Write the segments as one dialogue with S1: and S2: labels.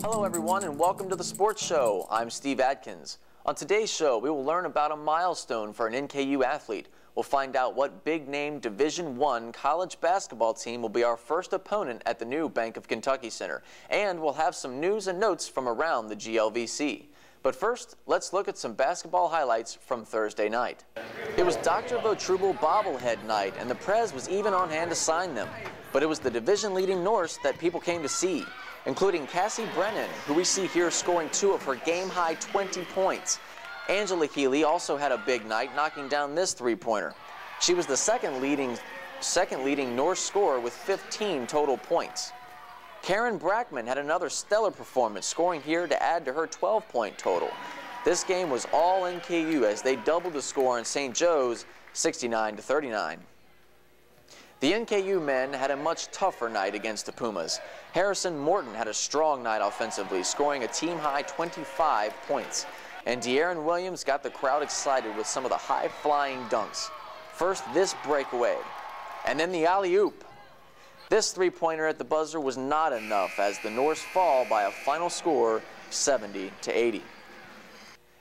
S1: Hello everyone and welcome to the Sports Show. I'm Steve Adkins. On today's show, we will learn about a milestone for an NKU athlete. We'll find out what big-name Division I college basketball team will be our first opponent at the new Bank of Kentucky Center. And we'll have some news and notes from around the GLVC. But first, let's look at some basketball highlights from Thursday night. It was Dr. Votruble bobblehead night, and the Prez was even on hand to sign them. But it was the division-leading Norse that people came to see, including Cassie Brennan, who we see here scoring 2 of her game-high 20 points. Angela Healy also had a big night, knocking down this three-pointer. She was the second leading Norse scorer with 15 total points. Karen Brackman had another stellar performance, scoring here to add to her 12-point total. This game was all NKU as they doubled the score in St. Joe's, 69-39. The NKU men had a much tougher night against the Pumas. Harrison Morton had a strong night offensively, scoring a team-high 25 points. And De'Aaron Williams got the crowd excited with some of the high-flying dunks. First, this breakaway, and then the alley-oop. This three-pointer at the buzzer was not enough as the Norse fall by a final score 70-80.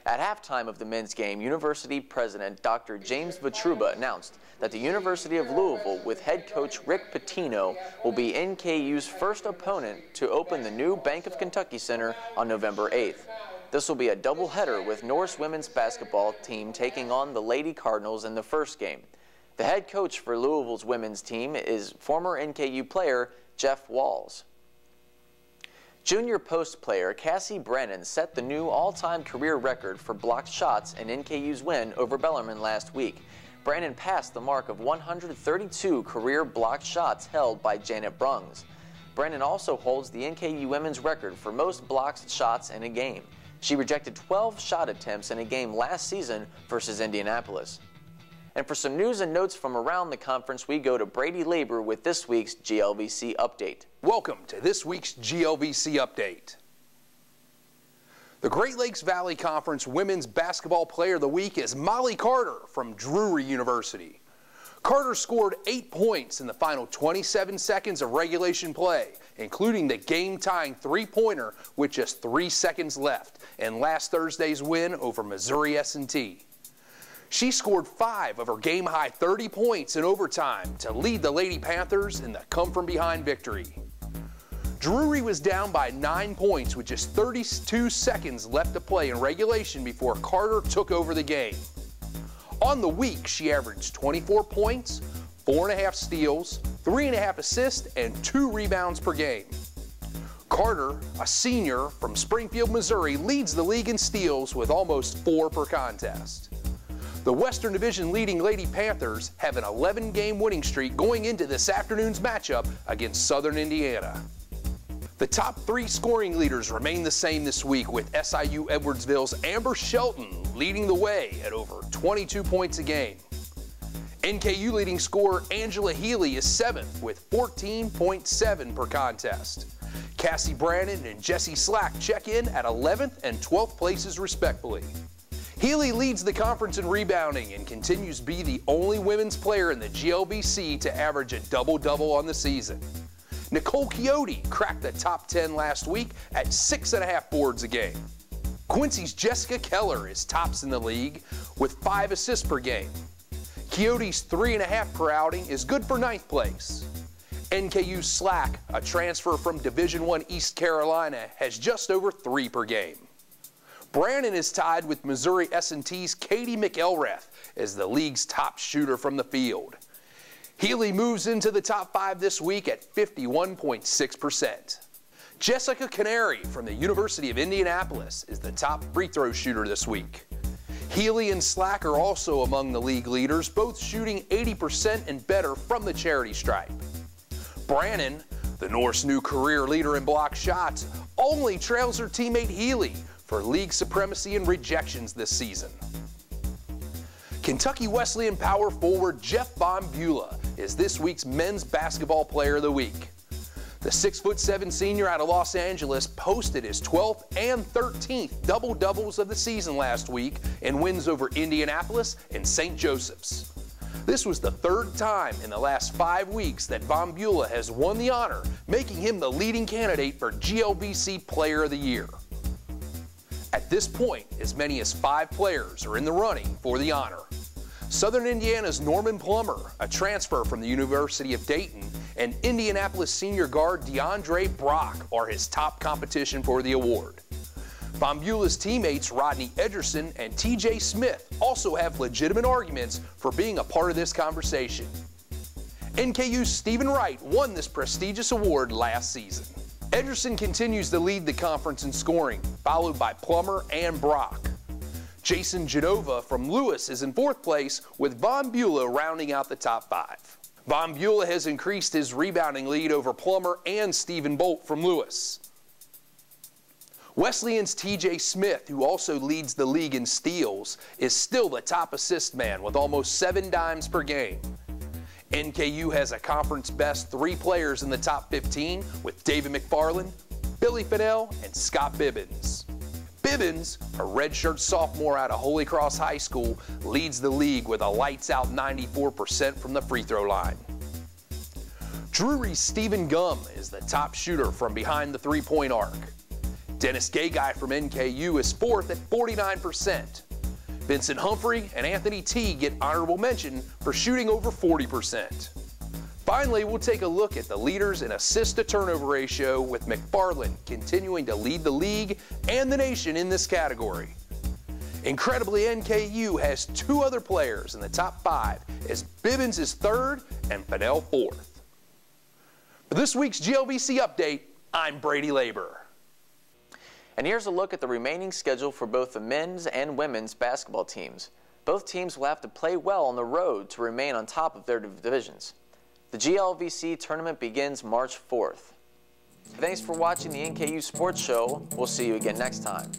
S1: At halftime of the men's game, University President Dr. James Votruba announced that the University of Louisville, with head coach Rick Pitino, will be NKU's first opponent to open the new Bank of Kentucky Center on November 8th. This will be a doubleheader with Norse women's basketball team taking on the Lady Cardinals in the first game. The head coach for Louisville's women's team is former NKU player Jeff Walls. Junior post player Cassie Brennan set the new all-time career record for blocked shots in NKU's win over Bellarmine last week. Brennan passed the mark of 132 career blocked shots held by Janet Brungs. Brennan also holds the NKU women's record for most blocked shots in a game. She rejected 12 shot attempts in a game last season versus Indianapolis. And for some news and notes from around the conference, we go to Brady Labor with this week's GLVC Update.
S2: Welcome to this week's GLVC Update. The Great Lakes Valley Conference Women's Basketball Player of the Week is Molly Carter from Drury University. Carter scored 8 points in the final 27 seconds of regulation play, including the game-tying three-pointer with just 3 seconds left in last Thursday's win over Missouri S&T. She scored 5 of her game-high 30 points in overtime to lead the Lady Panthers in the come-from-behind victory. Drury was down by 9 points with just 32 seconds left to play in regulation before Carter took over the game. On the week, she averaged 24 points, 4.5 steals, 3.5 assists, and 2 rebounds per game. Carter, a senior from Springfield, Missouri, leads the league in steals with almost 4 per contest. The Western Division leading Lady Panthers have an 11-game winning streak going into this afternoon's matchup against Southern Indiana. The top 3 scoring leaders remain the same this week, with SIU Edwardsville's Amber Shelton leading the way at over 22 points a game. NKU leading scorer Angela Healy is 7th with 14.7 per contest. Cassie Brannon and Jessie Slack check in at 11th and 12th places respectively. Healy leads the conference in rebounding and continues to be the only women's player in the GLVC to average a double-double on the season. Nicole Quixote cracked the top 10 last week at 6.5 boards a game. Quincy's Jessica Keller is tops in the league with 5 assists per game. Quixote's 3.5 per outing is good for 9th place. NKU Slack, a transfer from Division I East Carolina, has just over 3 per game. Brannon is tied with Missouri S&T's Katie McElrath as the league's top shooter from the field. Healy moves into the top 5 this week at 51.6%. Jessica Canary from the University of Indianapolis is the top free throw shooter this week. Healy and Slack are also among the league leaders, both shooting 80% and better from the charity stripe. Brannon, the Norse new career leader in block shots, only trails her teammate Healy for league supremacy in rejections this season. Kentucky Wesleyan power forward Jeff Von Beulah is this week's Men's Basketball Player of the Week. The 6'7" senior out of Los Angeles posted his 12th and 13th double-doubles of the season last week in wins over Indianapolis and St. Joseph's. This was the third time in the last 5 weeks that Von Beulah has won the honor, making him the leading candidate for GLVC Player of the Year. At this point, as many as 5 players are in the running for the honor. Southern Indiana's Norman Plummer, a transfer from the University of Dayton, and Indianapolis senior guard DeAndre Brock are his top competition for the award. Von Beulah's teammates Rodney Ederson and TJ Smith also have legitimate arguments for being a part of this conversation. NKU's Stephen Wright won this prestigious award last season. Ederson continues to lead the conference in scoring, followed by Plummer and Brock. Jason Genova from Lewis is in 4th place, with Von Beulah rounding out the top 5. Von Beulah has increased his rebounding lead over Plummer and Stephen Bolt from Lewis. Wesleyan's TJ Smith, who also leads the league in steals, is still the top assist man with almost 7 dimes per game. NKU has a conference best 3 players in the top 15 with David McFarland, Billy Fennell, and Scott Bibbins. Bibbins, a redshirt sophomore out of Holy Cross High School, leads the league with a lights-out 94% from the free throw line. Drury's Stephen Gum is the top shooter from behind the three-point arc. Dennis Gayguy from NKU is 4th at 49%. Vincent Humphrey and Anthony T get honorable mention for shooting over 40%. Finally, we'll take a look at the leaders in assist-to-turnover ratio, with McFarland continuing to lead the league and the nation in this category. Incredibly, NKU has 2 other players in the top 5, as Bibbins is 3rd and Fennell 4th. For this week's GLVC Update, I'm Brady Labor.
S1: And here's a look at the remaining schedule for both the men's and women's basketball teams. Both teams will have to play well on the road to remain on top of their divisions. The GLVC tournament begins March 4th. Thanks for watching the NKU Sports Show. We'll see you again next time.